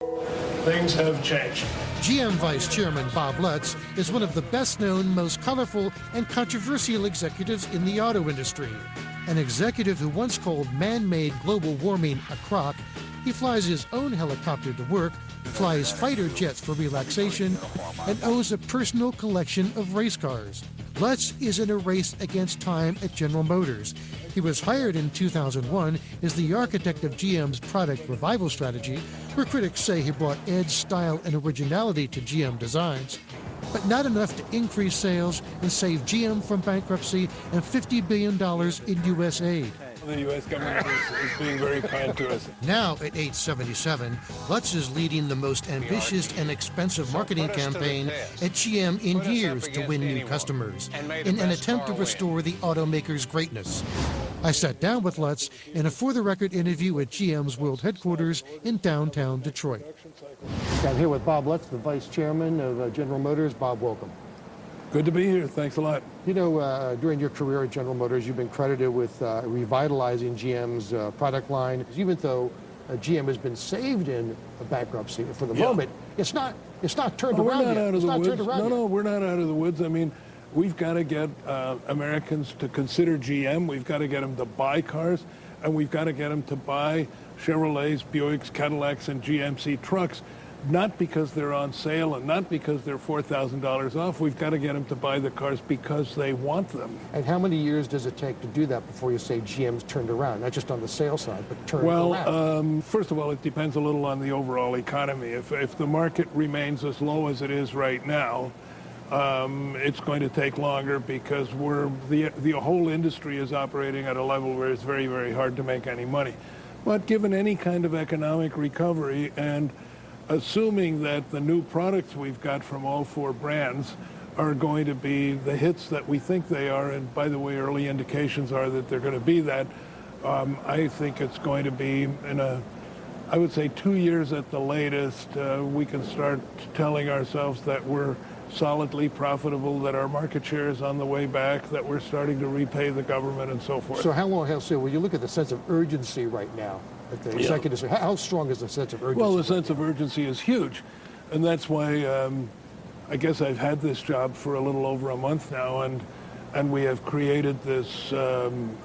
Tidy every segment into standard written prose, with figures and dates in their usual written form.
Things have changed. GM Vice Chairman Bob Lutz is one of the best-known, most colorful, and controversial executives in the auto industry. An executive who once called man-made global warming a crock. He flies his own helicopter to work, flies fighter jets for relaxation, and owns a personal collection of race cars. Lutz is in a race against time at General Motors. He was hired in 2001 as the architect of GM's product revival strategy, where critics say he brought edge, style, and originality to GM designs, but not enough to increase sales and save GM from bankruptcy and $50 billion in U.S. aid. The U.S. government is being very kind to us. Now, at age 77, Lutz is leading the most ambitious and expensive marketing campaign at GM in years to win new customers, in an attempt to restore the automaker's greatness. I sat down with Lutz in a for-the-record interview at GM's world headquarters in downtown Detroit. I'm here with Bob Lutz, the vice chairman of General Motors. Bob, welcome. Good to be here. Thanks a lot. You know, during your career at General Motors, you've been credited with revitalizing GM's product line. Even though GM has been saved in a bankruptcy for the moment, it's not turned around yet. No, we're not out of the woods. I mean, we've got to get Americans to consider GM. We've got to get them to buy cars, and we've got to get them to buy Chevrolets, Buicks, Cadillacs, and GMC trucks. Not because they're on sale and not because they're $4,000 off. We've got to get them to buy the cars because they want them. And how many years does it take to do that before you say GM's turned around? Not just on the sales side, but turned around. Well, first of all, it depends a little on the overall economy. If the market remains as low as it is right now, it's going to take longer because the whole industry is operating at a level where it's very, very hard to make any money. But given any kind of economic recovery and assuming that the new products we've got from all four brands are going to be the hits that we think they are, and by the way, early indications are that they're going to be that, I think it's going to be I would say 2 years at the latest, we can start telling ourselves that we're solidly profitable, that our market share is on the way back, that we're starting to repay the government and so forth. So how long, when you look at the sense of urgency right now, at the executives, how strong is the sense of urgency? Well, the sense of urgency is huge, and that's why I guess I've had this job for a little over a month now, and we have created this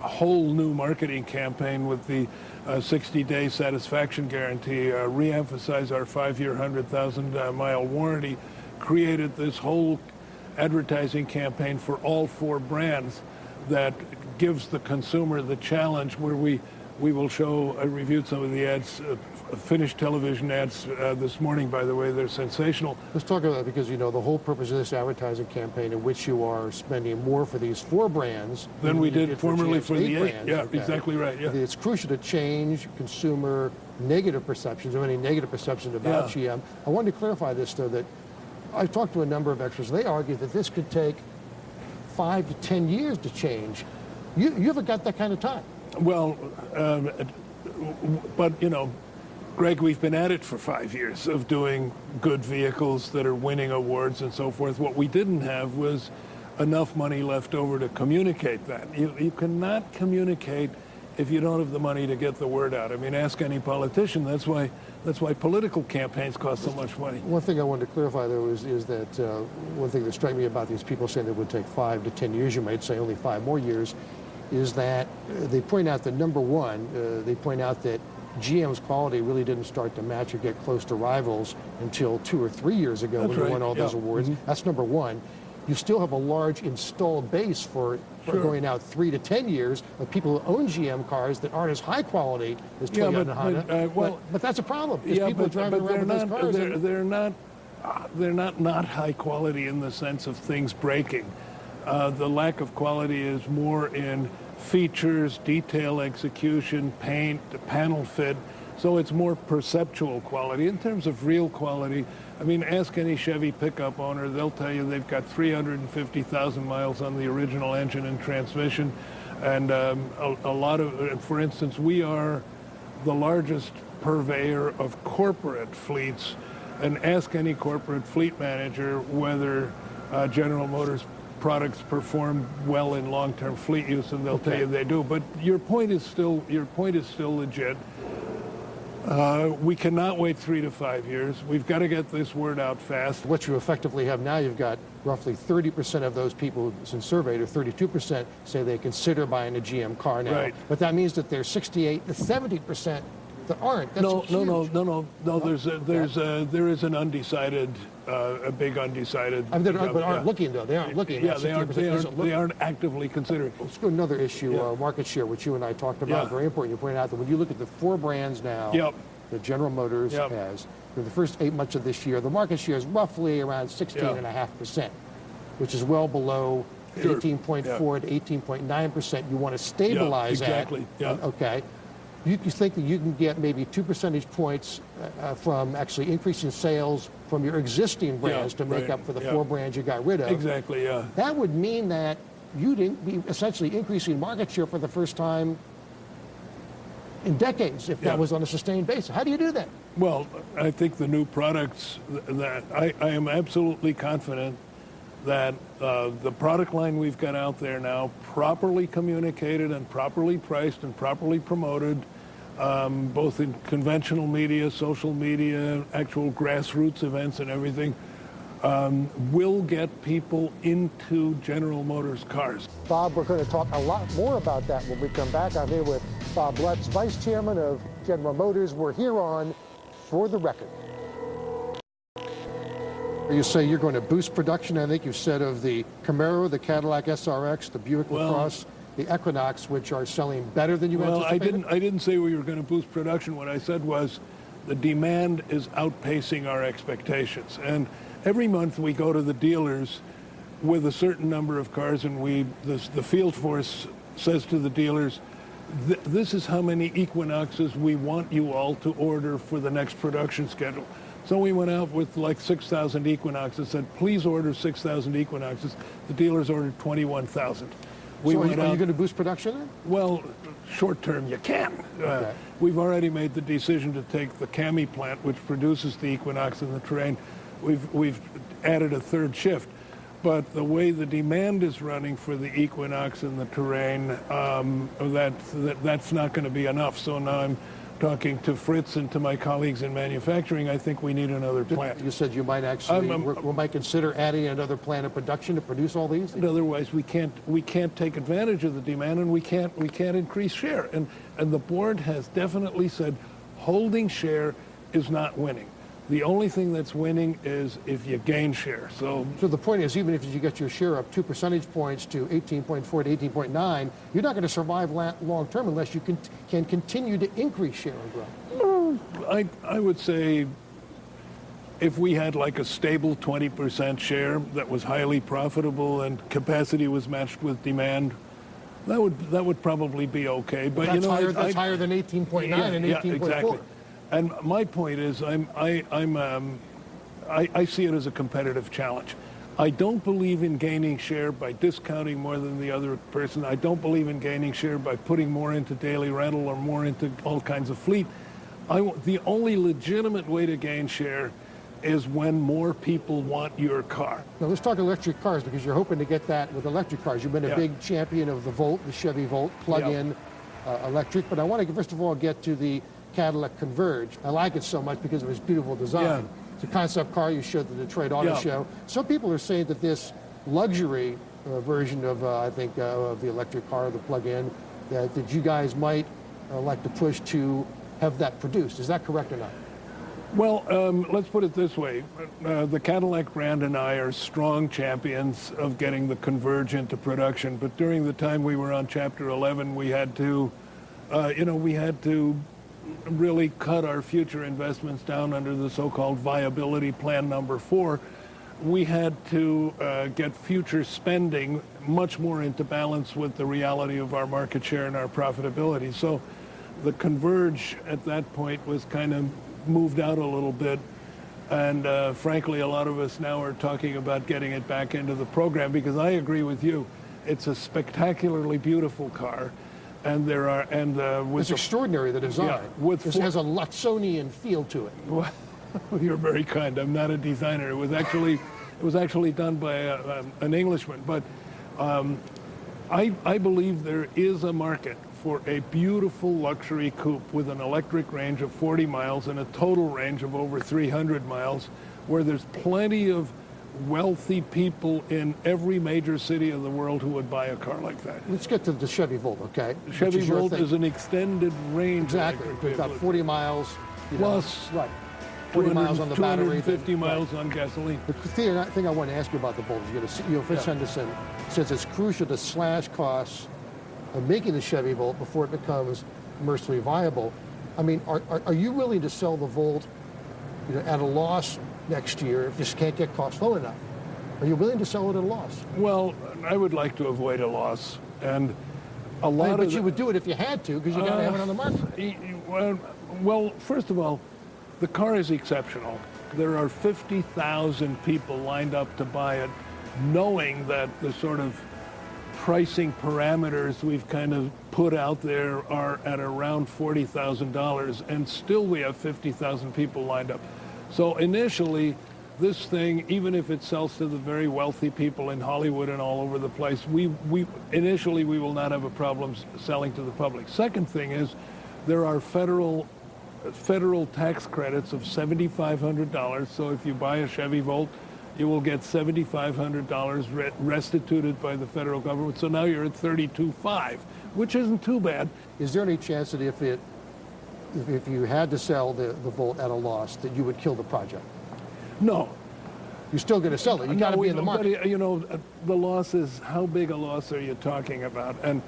whole new marketing campaign with the 60-day satisfaction guarantee, re-emphasize our 5-year, 100,000-mile warranty, created this whole advertising campaign for all four brands that gives the consumer the challenge where we will show, I reviewed some of the ads, finished television ads this morning, by the way. They're sensational. Let's talk about that because, you know, the whole purpose of this advertising campaign in which you are spending more for these four brands than we did formerly for the 8. Yeah, okay. Exactly right. Yeah. It's crucial to change consumer negative perceptions, or any negative perceptions about GM. I wanted to clarify this, though, that I've talked to a number of experts. They argue that this could take 5 to 10 years to change. You haven't got that kind of time. Well, but, you know, Greg, we've been at it for 5 years of doing good vehicles that are winning awards and so forth. What we didn't have was enough money left over to communicate that. You cannot communicate if you don't have the money to get the word out. I mean, ask any politician. That's why political campaigns cost so much money. One thing I wanted to clarify, though, is that one thing that struck me about these people saying it would take 5 to 10 years, you might say only 5 more years, is that they point out that, number one, they point out that GM's quality really didn't start to match or get close to rivals until 2 or 3 years ago. That's when they won all those awards. Mm-hmm. That's number one. You still have a large installed base for going out 3 to 10 years of people who own GM cars that aren't as high quality as Toyota and Honda. But that's a problem. People are driving around with those cars. They're not high quality in the sense of things breaking. The lack of quality is more in features, detail execution, paint, panel fit. So it's more perceptual quality. In terms of real quality, I mean, ask any Chevy pickup owner, they'll tell you they've got 350,000 miles on the original engine and transmission. And a lot of, for instance, we are the largest purveyor of corporate fleets. And ask any corporate fleet manager whether General Motors products perform well in long-term fleet use, and they'll tell you they do. But your point is still legit. We cannot wait 3 to 5 years. We've got to get this word out fast. What you effectively have now, you've got roughly 30% of those people who've been surveyed, or 32%, say they consider buying a GM car now. Right. But that means that there's 68 to 70% that aren't. That's No. huge. There is an undecided, a big undecided. I mean, but aren't looking though. They aren't looking. Yeah, That they aren't actively considering. Let's go to another issue, market share, which you and I talked about. Yeah. Very important. You pointed out that when you look at the 4 brands now that General Motors has, for the first 8 months of this year, the market share is roughly around 16.5%, which is well below 18.4 to 18.9% you want to stabilize exactly. at. Okay. You think that you can get maybe 2 percentage points from actually increasing sales from your existing brands to make up for the 4 brands you got rid of. Exactly, yeah. That would mean that you'd be essentially increasing market share for the first time in decades if that was on a sustained basis. How do you do that? Well, I think the new products, that I am absolutely confident that the product line we've got out there now, properly communicated and properly priced and properly promoted, both in conventional media, social media, actual grassroots events and everything, will get people into General Motors cars. Bob, we're going to talk a lot more about that when we come back. I'm here with Bob Lutz, Vice Chairman of General Motors. We're here on For the Record. You say you're going to boost production, I think you said, of the Camaro, the Cadillac SRX, the Buick LaCrosse, the Equinox, which are selling better than you anticipated? I didn't say we were going to boost production. What I said was the demand is outpacing our expectations. And every month we go to the dealers with a certain number of cars, and the field force says to the dealers, this is how many Equinoxes we want you all to order for the next production schedule. So we went out with like 6,000 Equinoxes, said, please order 6,000 Equinoxes. The dealers ordered 21,000. So are you going to boost production then? Well, short term, you can. Okay. We've already made the decision to take the Cami plant, which produces the Equinox and the Terrain. We've added a 3rd shift. But the way the demand is running for the Equinox and the Terrain, that's not going to be enough. So now I'm talking to Fritz and to my colleagues in manufacturing. I think we need another plant. You said you might actually, we might consider adding another plant of production to produce all these? Otherwise, we can't take advantage of the demand, and we can't increase share. And the board has definitely said holding share is not winning. The only thing that's winning is if you gain share. So the point is, even if you get your share up 2 percentage points to 18.4 to 18.9, you're not going to survive long term unless you can continue to increase share and grow. I would say if we had like a stable 20% share that was highly profitable and capacity was matched with demand, that would probably be okay. But that's higher than 18.9 and 18.4. Yeah, exactly. And my point is, I see it as a competitive challenge. I don't believe in gaining share by discounting more than the other person. I don't believe in gaining share by putting more into daily rental or more into all kinds of fleet. The only legitimate way to gain share is when more people want your car. Now let's talk electric cars, because you're hoping to get that with electric cars. You've been a big champion of the Volt, the Chevy Volt, plug-in electric. But I want to first of all get to the Cadillac Converge. I like it so much because of its beautiful design. It's a concept car you showed at the Detroit Auto Show. Some people are saying that this luxury version of, I think, of the electric car, the plug-in, that you guys might like to push to have that produced. Is that correct or not? Well, let's put it this way. The Cadillac brand and I are strong champions of getting the Converge into production. But during the time we were on Chapter 11, we had to, really cut our future investments down under the so-called viability plan number 4. We had to get future spending much more into balance with the reality of our market share and our profitability. So the Converge at that point was kind of moved out a little bit. And frankly, a lot of us now are talking about getting it back into the program, because I agree with you. It's a spectacularly beautiful car. And it's extraordinary, the design. This has a Lutzonian feel to it. Well, you're very kind. I'm not a designer. It was actually done by an Englishman. But I believe there is a market for a beautiful luxury coupe with an electric range of 40 miles and a total range of over 300 miles, where there's plenty of wealthy people in every major city of the world who would buy a car like that. Let's get to the Chevy Volt, okay? Chevy Volt is an extended range. Exactly. It's about 40 miles. Plus, right. 40 miles on the battery. 250 miles on gasoline. The thing I want to ask you about the Volt is, CEO Fitz Henderson says it's crucial to slash costs of making the Chevy Volt before it becomes commercially viable. I mean, are you willing to sell the Volt, at a loss next year if you just can't get costs low enough? Are you willing to sell it at a loss? Well, I would like to avoid a loss, and a lot but you would do it if you had to, because you got to have it on the market. Well, first of all, the car is exceptional. There are 50,000 people lined up to buy it, knowing that the sort of pricing parameters we've kind of put out there are at around $40,000, and still we have 50,000 people lined up. So initially, this thing, even if it sells to the very wealthy people in Hollywood and all over the place, initially we will not have a problem selling to the public. Second thing is, there are federal tax credits of $7,500. So if you buy a Chevy Volt, you will get $7,500 restituted by the federal government. So now you're at $32,500, which isn't too bad. Is there any chance that if you had to sell the Volt at a loss, that you would kill the project? No. You're still going to sell it. You got to be in the market. But, the loss is, how big a loss are you talking about? And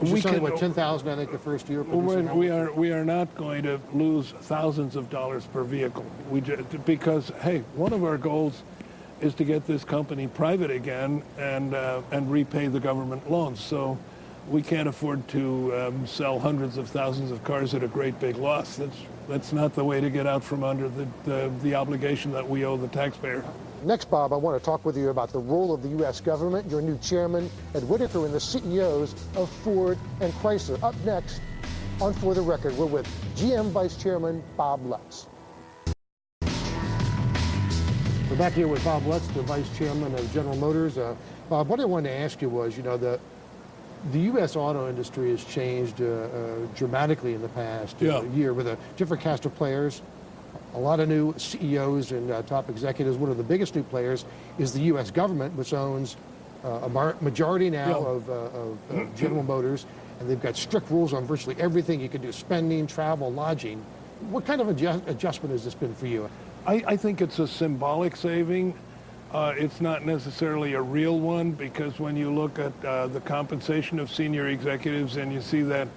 we selling, what, 10,000, I think, the first year? We are not going to lose thousands of dollars per vehicle. Because, hey, one of our goals is to get this company private again and repay the government loans. So we can't afford to sell hundreds of thousands of cars at a great big loss. That's not the way to get out from under the obligation that we owe the taxpayer. Next, Bob, I want to talk with you about the role of the U.S. government, your new chairman, Ed Whitaker, and the CEOs of Ford and Chrysler. Up next on For the Record, we're with GM Vice Chairman Bob Lutz. We're back here with Bob Lutz, the Vice Chairman of General Motors. Bob, what I wanted to ask you was, the U.S. auto industry has changed dramatically in the past year with a different cast of players. A lot of new CEOs and top executives. One of the biggest new players is the U.S. government, which owns a majority now of General Motors, and they've got strict rules on virtually everything you can do: spending, travel, lodging. What kind of adjustment has this been for you? I think it's a symbolic saving. It's not necessarily a real one, because when you look at the compensation of senior executives and you see that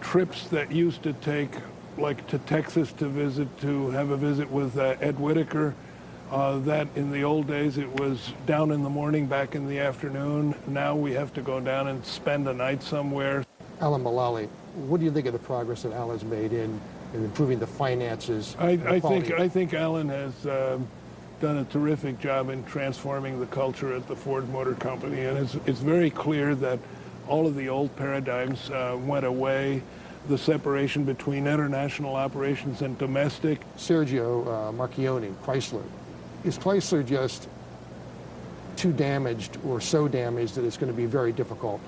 trips that used to take, like to Texas to have a visit with Ed Whitaker, that in the old days it was down in the morning, back in the afternoon. Now we have to go down and spend a night somewhere. Alan Mulally, what do you think of the progress that Alan's made in improving the finances? I think Alan has done a terrific job in transforming the culture at the Ford Motor Company, and it's very clear that all of the old paradigms went away. The separation between international operations and domestic. Sergio Marchionne, Chrysler. Is Chrysler just too damaged or so damaged that it's going to be very difficult?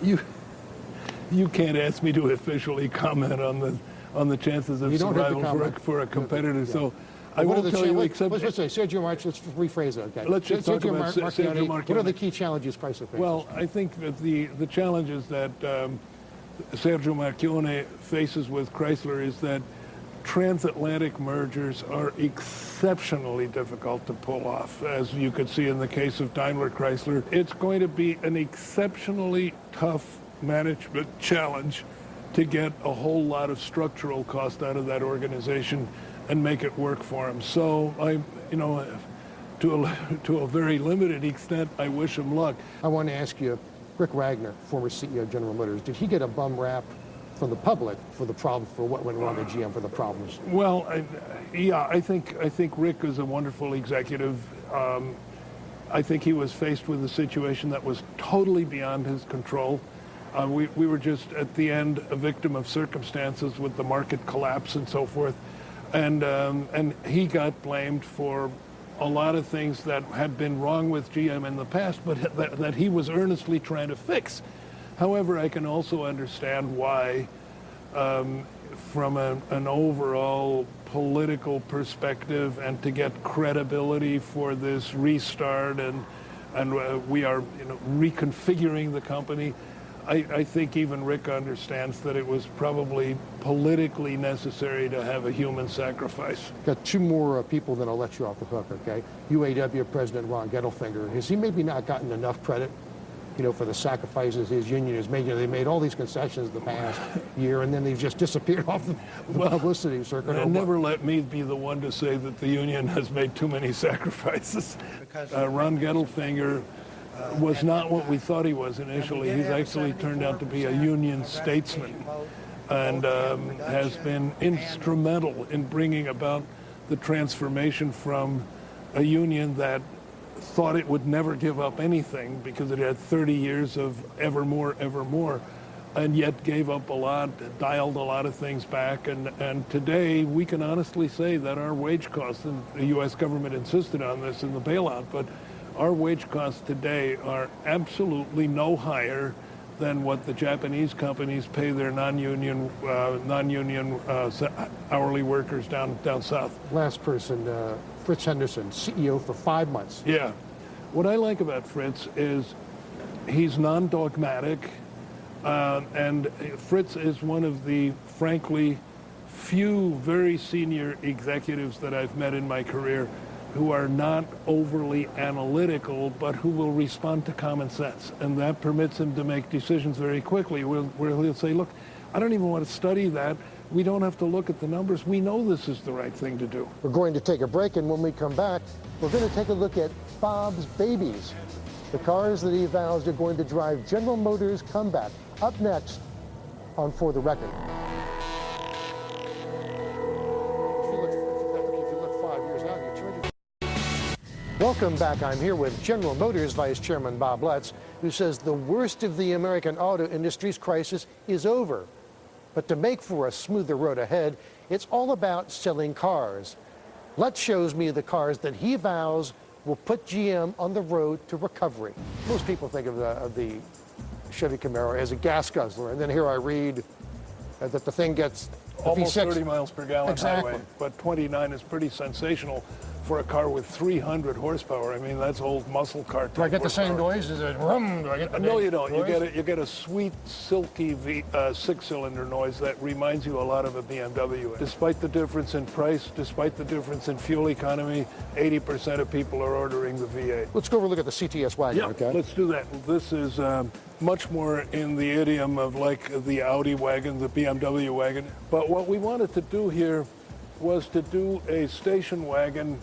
You can't ask me to officially comment on the chances of survival for a competitor. So I won't tell you except... Let's say Sergio March, let's rephrase it, okay? Let's just talk about Sergio Marchionne. What are the key challenges Chrysler faces? Well, I think that the challenges that Sergio Marchionne faces with Chrysler is that transatlantic mergers are exceptionally difficult to pull off, as you could see in the case of Daimler Chrysler. It's going to be an exceptionally tough management challenge to get a whole lot of structural cost out of that organization and make it work for him. So to a very limited extent, I wish him luck. I want to ask you, Rick Wagner, former CEO of General Motors, did he get a bum rap from the public for the problem, for what went wrong at GM, for the problems? Well, I think Rick is a wonderful executive. I think he was faced with a situation that was totally beyond his control. We were just at the end a victim of circumstances with the market collapse and so forth, and he got blamed for a lot of things that had been wrong with GM in the past, but that he was earnestly trying to fix. However, I can also understand why, from an overall political perspective, and to get credibility for this restart, and we are, reconfiguring the company. I think even Rick understands that it was probably politically necessary to have a human sacrifice. Got two more people, then I'll let you off the hook, okay? UAW President Ron Gettelfinger, has he maybe not gotten enough credit, for the sacrifices his union has made? They made all these concessions the past year, and then they've just disappeared off the publicity circuit. Never let me be the one to say that the union has made too many sacrifices. Ron Gettelfinger was not what we thought he was initially. He's actually turned out to be a union statesman, and has been instrumental in bringing about the transformation from a union that thought it would never give up anything because it had 30 years of ever more, and yet gave up a lot, dialed a lot of things back. And today we can honestly say that our wage costs, and the U.S. government insisted on this in the bailout, but our wage costs today are absolutely no higher than what the Japanese companies pay their non-union hourly workers down south. Last person, Fritz Henderson, CEO for 5 months. Yeah. What I like about Fritz is he's non-dogmatic, and Fritz is one of the, frankly, few very senior executives that I've met in my career who are not overly analytical, but who will respond to common sense. And that permits him to make decisions very quickly, where he'll say, look, I don't even want to study that. We don't have to look at the numbers. We know this is the right thing to do. We're going to take a break, and when we come back, we're going to take a look at Bob's Babies, the cars that he vows are going to drive General Motors' comeback. Up next on For the Record. Welcome back. I'm here with General Motors Vice Chairman Bob Lutz, who says the worst of the American auto industry's crisis is over. But to make for a smoother road ahead, it's all about selling cars. Lutz shows me the cars that he vows will put GM on the road to recovery. Most people think of the Chevy Camaro as a gas guzzler, and then here I read that the thing gets almost 30 miles per gallon. Exactly. Highway, but 29 is pretty sensational for a car with 300 horsepower. I mean, that's old muscle car type. Do I get the horsepower. same noise? Is it rum? Do I get the No, you don't. Noise? You get a sweet, silky six-cylinder noise that reminds you a lot of a BMW. Despite the difference in price, despite the difference in fuel economy, 80% of people are ordering the V8. Let's go over and look at the CTS wagon, Yeah, okay? let's do that. This is much more in the idiom of like the Audi wagon, the BMW wagon. But what we wanted to do here was to do a station wagon,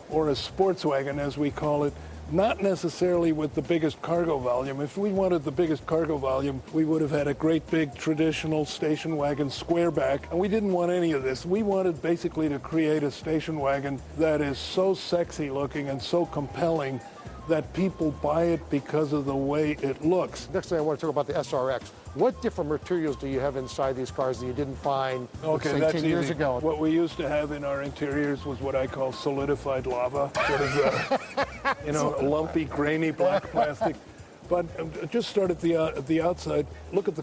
or a sports wagon as we call it, not necessarily with the biggest cargo volume. If we wanted the biggest cargo volume, we would have had a great big traditional station wagon square back, and we didn't want any of this. We wanted basically to create a station wagon that is so sexy looking and so compelling that people buy it because of the way it looks. Next thing I want to talk about the SRX. What different materials do you have inside these cars that you didn't find, Okay, say, that's 10 years easy. ago? What we used to have in our interiors was what I call solidified lava, sort of, lumpy, grainy black plastic. But just start at the outside. Look at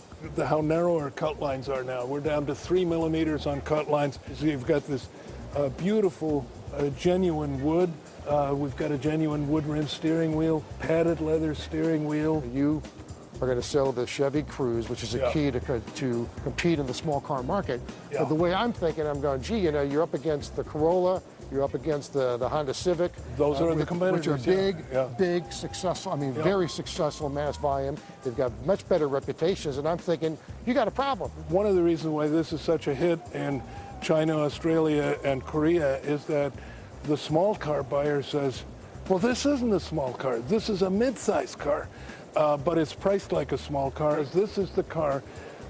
how narrow our cut lines are now. We're down to 3 millimeters on cut lines. So you've got this beautiful, genuine wood. We've got a genuine wood rim steering wheel, padded leather steering wheel. You are going to sell the Chevy Cruze, which is a key to compete in the small car market. Yeah. But the way I'm thinking, I'm going, gee, you're up against the Corolla, you're up against the Honda Civic. Those are the competitors. Which are big, successful, very successful mass volume. They've got much better reputations, and I'm thinking, you got a problem. One of the reasons why this is such a hit in China, Australia, and Korea is that the small car buyer says, well, this isn't a small car. This is a mid-size car, but it's priced like a small car. This is the car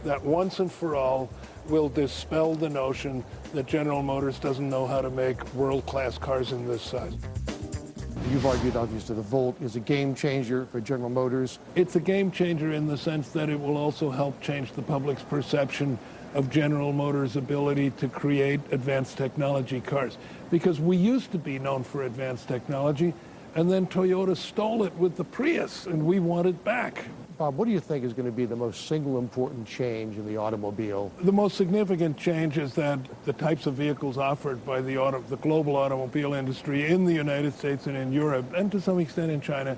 that once and for all will dispel the notion that General Motors doesn't know how to make world-class cars in this size. You've argued, obviously, the Volt is a game changer for General Motors. It's a game changer in the sense that it will also help change the public's perception of General Motors' ability to create advanced technology cars. Because we used to be known for advanced technology, and then Toyota stole it with the Prius, and we want it back. Bob, what do you think is going to be the most single important change in the automobile? The most significant change is that the types of vehicles offered by the global automobile industry in the United States and in Europe, and to some extent in China,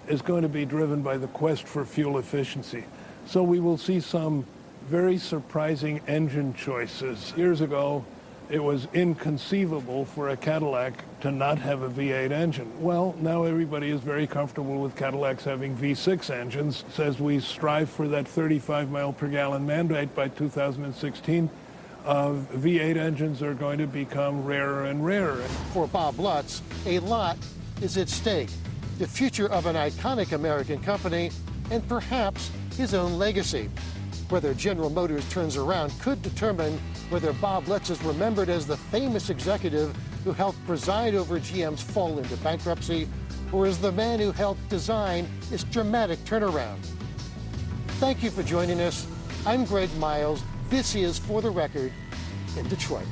is going to be driven by the quest for fuel efficiency. So we will see some very surprising engine choices. Years ago, it was inconceivable for a Cadillac to not have a V8 engine. Well, now everybody is very comfortable with Cadillacs having V6 engines. As we strive for that 35 mile per gallon mandate by 2016, V8 engines are going to become rarer and rarer. For Bob Lutz, a lot is at stake. The future of an iconic American company and perhaps his own legacy. Whether General Motors turns around could determine whether Bob Lutz is remembered as the famous executive who helped preside over GM's fall into bankruptcy, or as the man who helped design its dramatic turnaround. Thank you for joining us. I'm Greg Miles. This is For the Record in Detroit.